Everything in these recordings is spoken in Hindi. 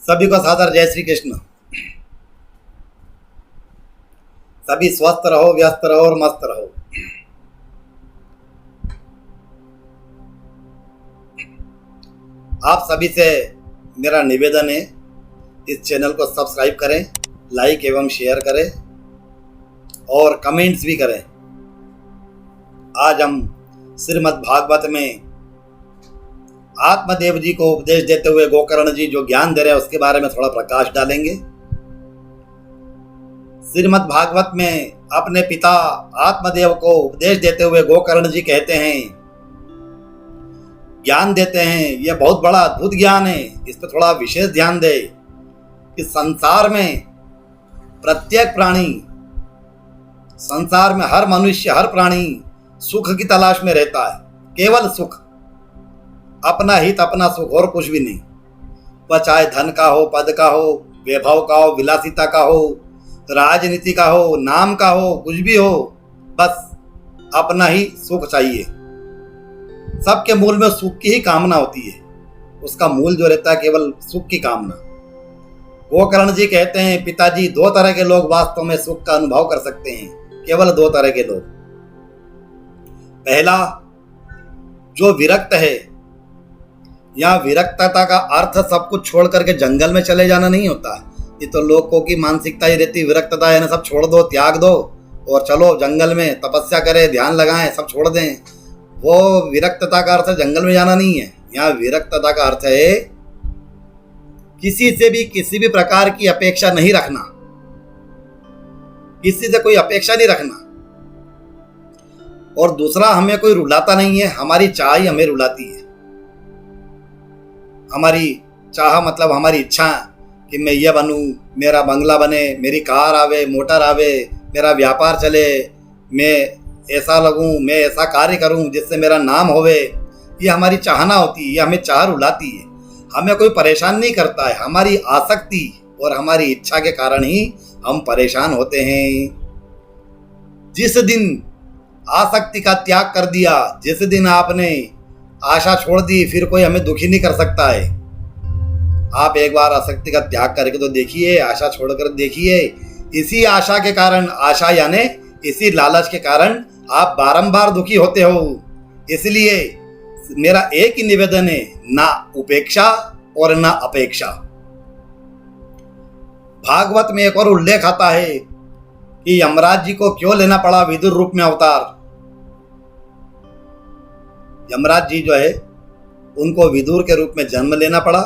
सभी को सादर जय श्री कृष्ण। सभी स्वस्थ रहो, व्यस्त रहो और मस्त रहो। आप सभी से मेरा निवेदन है, इस चैनल को सब्सक्राइब करें, लाइक एवं शेयर करें और कमेंट्स भी करें। आज हम श्रीमद् भागवत में आत्मदेव जी को उपदेश देते हुए गोकर्ण जी जो ज्ञान दे रहे हैं उसके बारे में थोड़ा प्रकाश डालेंगे। श्रीमद् भागवत में अपने पिता आत्मदेव को उपदेश देते हुए गोकर्ण जी कहते हैं, ज्ञान देते हैं, यह बहुत बड़ा अद्भुत ज्ञान है, इस पर थोड़ा विशेष ध्यान दे कि संसार में प्रत्येक प्राणी, संसार में हर मनुष्य, हर प्राणी सुख की तलाश में रहता है। केवल सुख, अपना हित, अपना सुख और कुछ भी नहीं। वह चाहे धन का हो, पद का हो, वैभव का हो, विलासिता का हो, राजनीति का हो, नाम का हो, कुछ भी हो, बस अपना ही सुख चाहिए। सबके मूल में सुख की ही कामना होती है। उसका मूल जो रहता है केवल सुख की कामना। गोकर्ण जी कहते हैं, पिताजी, दो तरह के लोग वास्तव में सुख का अनुभव कर सकते हैं, केवल दो तरह के लोग। पहला, जो विरक्त है। यहाँ विरक्तता का अर्थ सब कुछ छोड़ करके जंगल में चले जाना नहीं होता। ये तो लोगों की मानसिकता ही रहती, विरक्तता है ना, सब छोड़ दो, त्याग दो और चलो जंगल में तपस्या करें, ध्यान लगाएं, सब छोड़ दें। वो विरक्तता का अर्थ जंगल में जाना नहीं है। यहाँ विरक्तता का अर्थ है किसी से भी किसी भी प्रकार की अपेक्षा नहीं रखना, किसी से कोई अपेक्षा नहीं रखना। और दूसरा, हमें कोई रुलाता नहीं है, हमारी चाह ही हमें रुलाती है। हमारी चाह मतलब हमारी इच्छा कि मैं ये बनूं, मेरा बंगला बने, मेरी कार आवे, मोटर आवे, मेरा व्यापार चले, मैं ऐसा लगूं, मैं ऐसा कार्य करूं जिससे मेरा नाम होवे। ये हमारी चाहना होती है, ये हमें चाह रुलाती है। हमें कोई परेशान नहीं करता है। हमारी आसक्ति और हमारी इच्छा के कारण ही हम परेशान होते हैं। जिस दिन आसक्ति का त्याग कर दिया, जिस दिन आपने आशा छोड़ दी, फिर कोई हमें दुखी नहीं कर सकता है। आप एक बार आसक्ति का त्याग करके तो देखिए, आशा छोड़कर देखिए। इसी आशा के कारण, आशा यानी इसी लालच के कारण आप बारंबार दुखी होते हो। इसलिए मेरा एक ही निवेदन है, ना उपेक्षा और ना अपेक्षा। भागवत में एक और उल्लेख आता है कि यमराज जी को क्यों लेना पड़ा विदुर रूप में अवतार। यमराज जी जो है उनको विदुर के रूप में जन्म लेना पड़ा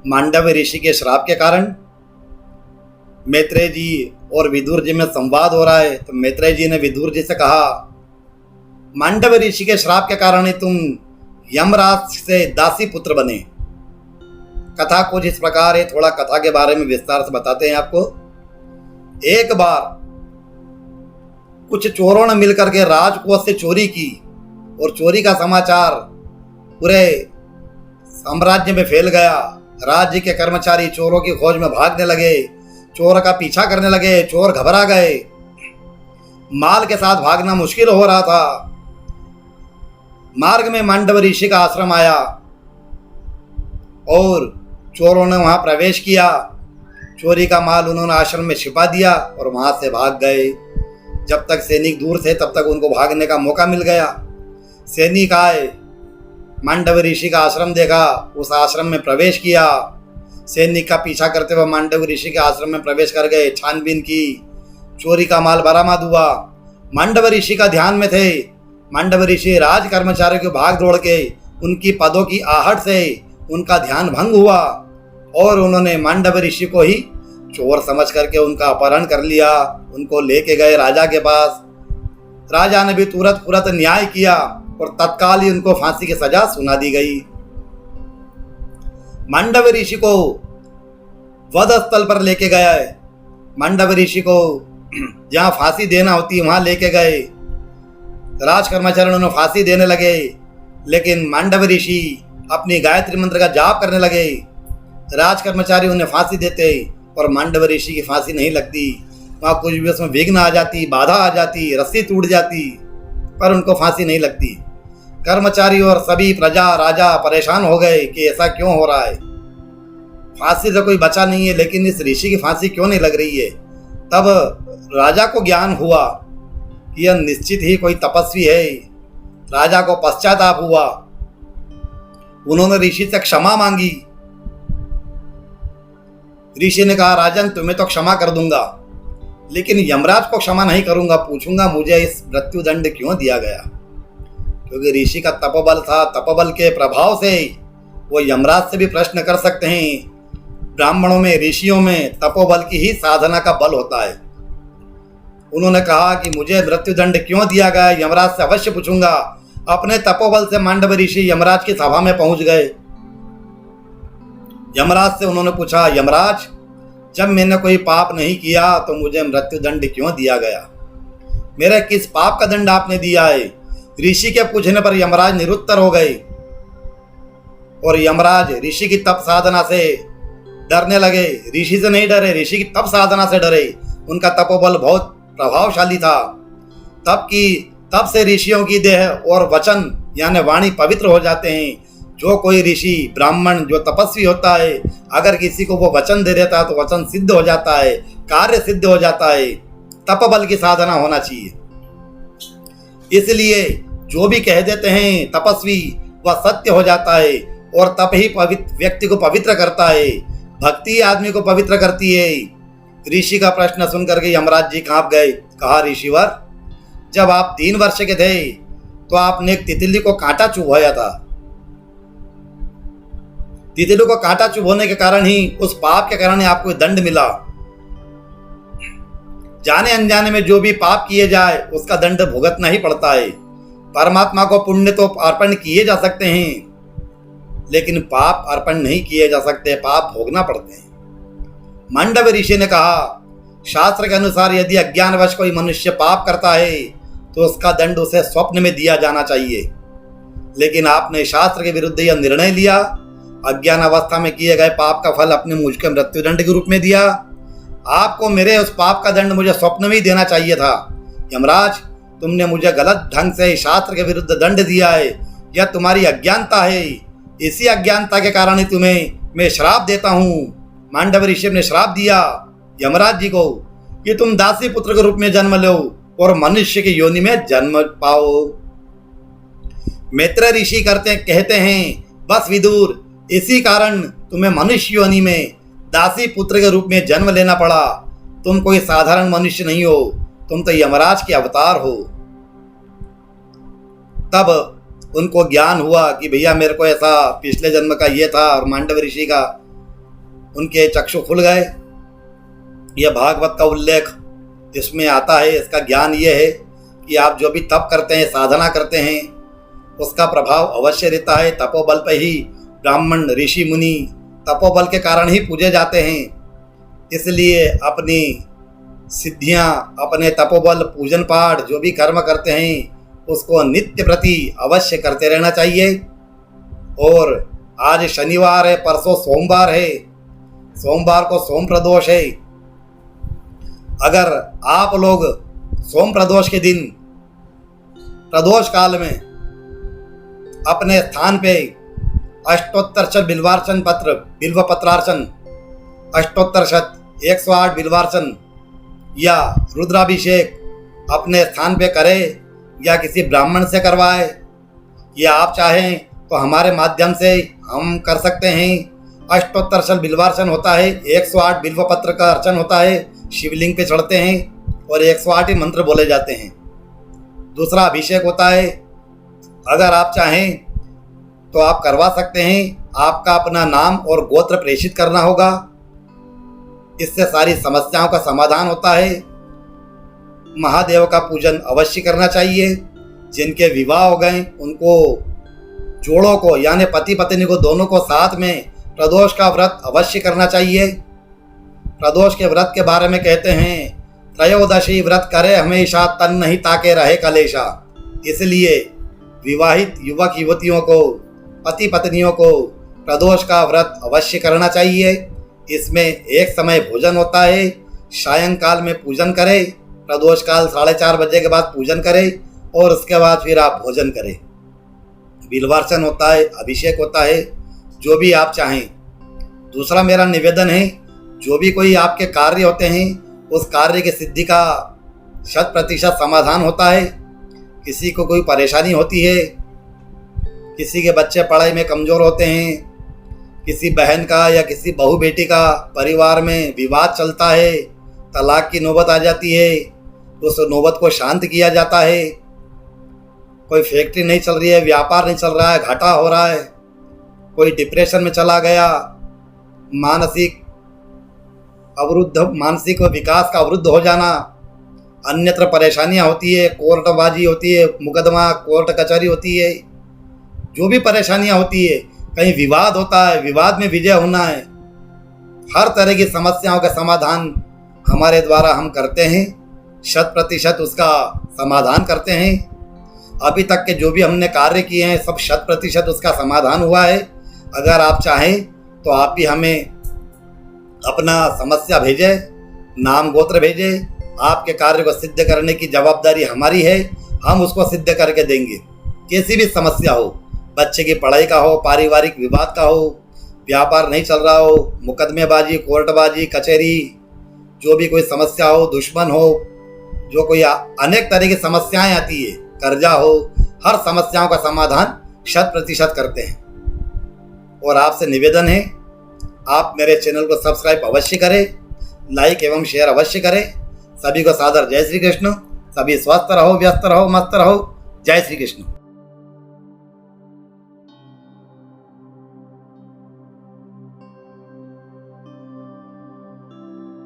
मांडव्य ऋषि के श्राप के कारण। मैत्रेय जी और विदुर जी में संवाद हो रहा है, तो मैत्रेय जी ने विदुर जी से कहा, मांडव्य ऋषि के श्राप के कारण ही तुम यमराज से दासी पुत्र बने। कथा कुछ इस प्रकार है, थोड़ा कथा के बारे में विस्तार से बताते हैं आपको। एक बार कुछ चोरों ने मिलकर के राजकोष से चोरी की और चोरी का समाचार पूरे साम्राज्य में फैल गया। राज्य के कर्मचारी चोरों की खोज में भागने लगे, चोर का पीछा करने लगे। चोर घबरा गए, माल के साथ भागना मुश्किल हो रहा था। मार्ग में मांडव्य ऋषि का आश्रम आया और चोरों ने वहां प्रवेश किया। चोरी का माल उन्होंने आश्रम में छिपा दिया और वहां से भाग गए। जब तक सैनिक दूर थे तब तक उनको भागने का मौका मिल गया। सैनिक आए, मांडव्य ऋषि का आश्रम देखा, उस आश्रम में प्रवेश किया। सैनिक का पीछा करते हुए मांडव्य ऋषि के आश्रम में प्रवेश कर गए, छानबीन की, चोरी का माल बरामद हुआ। मांडव्य ऋषि का ध्यान में थे। मांडव्य ऋषि राज कर्मचारियों के भाग दौड़ के उनकी पदों की आहट से उनका ध्यान भंग हुआ और उन्होंने मांडव्य ऋषि को ही चोर समझ करके उनका अपहरण कर लिया। उनको लेके गए राजा के पास। राजा ने भी तुरंत न्याय किया और तत्काल ही उनको फांसी की सजा सुना दी गई। मांडव्य ऋषि को वध स्थल पर लेके गया। मांडव्य ऋषि को जहां फांसी देना होती है वहां लेके गए। राज कर्मचारी उन्हें फांसी देने लगे, लेकिन मांडव्य ऋषि अपनी गायत्री मंत्र का जाप करने लगे। राज कर्मचारी उन्हें फांसी देते और मांडव्य ऋषि की फांसी नहीं लगती। वहाँ कुछ भी उसमें विघ्न आ जाती, बाधा आ जाती, रस्सी टूट जाती, पर उनको फांसी नहीं लगती। कर्मचारी और सभी प्रजा राजा परेशान हो गए कि ऐसा क्यों हो रहा है। फांसी से कोई बचा नहीं है, लेकिन इस ऋषि की फांसी क्यों नहीं लग रही है। तब राजा को ज्ञान हुआ कि यह निश्चित ही कोई तपस्वी है। राजा को पश्चाताप हुआ, उन्होंने ऋषि से क्षमा मांगी। ऋषि ने कहा, राजन तुम्हें तो क्षमा कर दूंगा, लेकिन यमराज को क्षमा नहीं करूंगा। पूछूंगा मुझे इस मृत्युदंड क्यों दिया गया। क्योंकि ऋषि का तपोबल था, तपोबल के प्रभाव से वो यमराज से भी प्रश्न कर सकते हैं। ब्राह्मणों में, ऋषियों में तपोबल की ही साधना का बल होता है। उन्होंने कहा कि मुझे मृत्युदंड क्यों दिया गया, यमराज से अवश्य पूछूंगा। अपने तपोबल से मांडव ऋषि यमराज की सभा में पहुंच गए। यमराज से उन्होंने पूछा, यमराज जब मैंने कोई पाप नहीं किया तो मुझे मृत्युदंड क्यों दिया गया। मेरे किस पाप का दंड आपने दिया है। ऋषि के पूछने पर यमराज निरुत्तर हो गए और यमराज ऋषि की तप साधना से डरने लगे। ऋषि से नहीं डरे, ऋषि की तप साधना से डरे। उनका तपोबल बहुत प्रभावशाली था। तब से ऋषियों की देह और वचन यानी वाणी पवित्र हो जाते हैं। जो कोई ऋषि, ब्राह्मण जो तपस्वी होता है, अगर किसी को वो वचन दे देता है तो वचन सिद्ध हो जाता है, कार्य सिद्ध हो जाता है। तपबल की साधना होना चाहिए। इसलिए जो भी कह देते हैं तपस्वी, वह सत्य हो जाता है और तप ही व्यक्ति को पवित्र करता है। भक्ति आदमी को पवित्र करती है। ऋषि का प्रश्न सुनकर के यमराज जी कांप गए। कहा, ऋषिवर जब आप 3 वर्ष के थे तो आपने एक तितली को कांटा चुभवाया था। तितली को कांटा चुभोने के कारण ही, उस पाप के कारण ही आपको दंड मिला। जाने अनजाने में जो भी पाप किए जाए उसका दंड भुगतना ही पड़ता है। परमात्मा को पुण्य तो अर्पण किए जा सकते हैं, लेकिन पाप अर्पण नहीं किए जा सकते, पाप भोगना पड़ते हैं। मांडव ऋषि ने कहा, शास्त्र के अनुसार यदि अज्ञानवश कोई मनुष्य पाप करता है तो उसका दंड उसे स्वप्न में दिया जाना चाहिए, लेकिन आपने शास्त्र के विरुद्ध यह निर्णय लिया। अज्ञान अवस्था में किए गए पाप का फल अपने मुझ के मृत्युदंड के रूप में दिया। आपको मेरे उस पाप का दंड मुझे स्वप्न में ही देना चाहिए था। यमराज, तुमने मुझे गलत ढंग से शास्त्र के विरुद्ध दंड दिया है। यह तुम्हारी अज्ञानता है। इसी अज्ञानता के कारण ही तुम्हें मैं श्राप देता हूँ। मांडव ऋषि ने श्राप दिया यमराज जी को कि तुम दासी पुत्र के रूप में जन्म लो और मनुष्य की योनि में जन्म पाओ। मित्र ऋषि कहते हैं, बस विदुर, इसी कारण तुम्हें मनुष्य योनि में दासी पुत्र के रूप में जन्म लेना पड़ा। तुम कोई साधारण मनुष्य नहीं हो, तुम तो यमराज के अवतार हो। तब उनको ज्ञान हुआ कि भैया मेरे को ऐसा पिछले जन्म का ये था, और मांडव ऋषि का उनके चक्षु खुल गए। यह भागवत का उल्लेख इसमें आता है। इसका ज्ञान ये है कि आप जो भी तप करते हैं, साधना करते हैं, उसका प्रभाव अवश्य रहता है। तपोबल पर ही ब्राह्मण, ऋषि, मुनि तपोबल के कारण ही पूजे जाते हैं। इसलिए अपनी सिद्धियां, अपने तपोबल, पूजन पाठ जो भी कर्म करते हैं उसको नित्य प्रति अवश्य करते रहना चाहिए। और आज शनिवार है, परसों सोमवार है। सोमवार को सोम प्रदोष है। अगर आप लोग सोम प्रदोष के दिन, प्रदोष काल में अपने स्थान पे अष्टोत्तर बिल्वार्चन पत्र, बिल्व पत्रार्चन, अष्टोत्तर 108 बिल्वार्चन या रुद्राभिषेक अपने स्थान पे करें या किसी ब्राह्मण से करवाए, या आप चाहें तो हमारे माध्यम से हम कर सकते हैं। अष्टोत्तर बिल्वार्चन होता है, 108 बिल्व पत्र का अर्चन होता है, शिवलिंग पे चढ़ते हैं और 108 ही मंत्र बोले जाते हैं। दूसरा अभिषेक होता है। अगर आप चाहें तो आप करवा सकते हैं। आपका अपना नाम और गोत्र प्रेषित करना होगा। इससे सारी समस्याओं का समाधान होता है। महादेव का पूजन अवश्य करना चाहिए। जिनके विवाह हो गए उनको, जोड़ों को यानी पति पत्नी को, दोनों को साथ में प्रदोष का व्रत अवश्य करना चाहिए। प्रदोष के व्रत के बारे में कहते हैं, त्रयोदशी व्रत करे हमेशा, तन नहीं ताके रहे कलेशा। इसलिए विवाहित युवक युवतियों को, पति पत्नियों को प्रदोष का व्रत अवश्य करना चाहिए। इसमें एक समय भोजन होता है, सायंकाल में पूजन करें। प्रदोष काल 4:30 बजे के बाद पूजन करें और उसके बाद फिर आप भोजन करें। बिल्वार्चन होता है, अभिषेक होता है, जो भी आप चाहें। दूसरा मेरा निवेदन है, जो भी कोई आपके कार्य होते हैं उस कार्य की सिद्धि का 100% समाधान होता है। किसी को कोई परेशानी होती है, किसी के बच्चे पढ़ाई में कमज़ोर होते हैं, किसी बहन का या किसी बहू बेटी का परिवार में विवाद चलता है, तलाक की नौबत आ जाती है, तो उस नौबत को शांत किया जाता है। कोई फैक्ट्री नहीं चल रही है, व्यापार नहीं चल रहा है, घाटा हो रहा है, कोई डिप्रेशन में चला गया, मानसिक विकास का अवरुद्ध हो जाना, अन्यत्र परेशानियां होती है, कोर्टबाजी होती है, मुकदमा कोर्ट कचहरी होती है, जो भी परेशानियां होती है, कहीं विवाद होता है, विवाद में विजय होना है, हर तरह की समस्याओं का समाधान हमारे द्वारा हम करते हैं, 100% उसका समाधान करते हैं। अभी तक के जो भी हमने कार्य किए हैं सब 100% उसका समाधान हुआ है। अगर आप चाहें तो आप भी हमें अपना समस्या भेजें, नाम गोत्र भेजें। आपके कार्य को सिद्ध करने की जवाबदारी हमारी है, हम उसको सिद्ध करके देंगे। कैसी भी समस्या हो, बच्चे की पढ़ाई का हो, पारिवारिक विवाद का हो, व्यापार नहीं चल रहा हो, मुकदमेबाजी, कोर्टबाजी, कचहरी, जो भी कोई समस्या हो, दुश्मन हो, जो कोई अनेक तरह की समस्याएं आती है, कर्जा हो, हर समस्याओं का समाधान 100% करते हैं। और आपसे निवेदन है, आप मेरे चैनल को सब्सक्राइब अवश्य करें, लाइक एवं शेयर अवश्य करें। सभी को सादर जय श्री कृष्ण। सभी स्वस्थ रहो, व्यस्त रहो, मस्त रहो। जय श्री कृष्ण।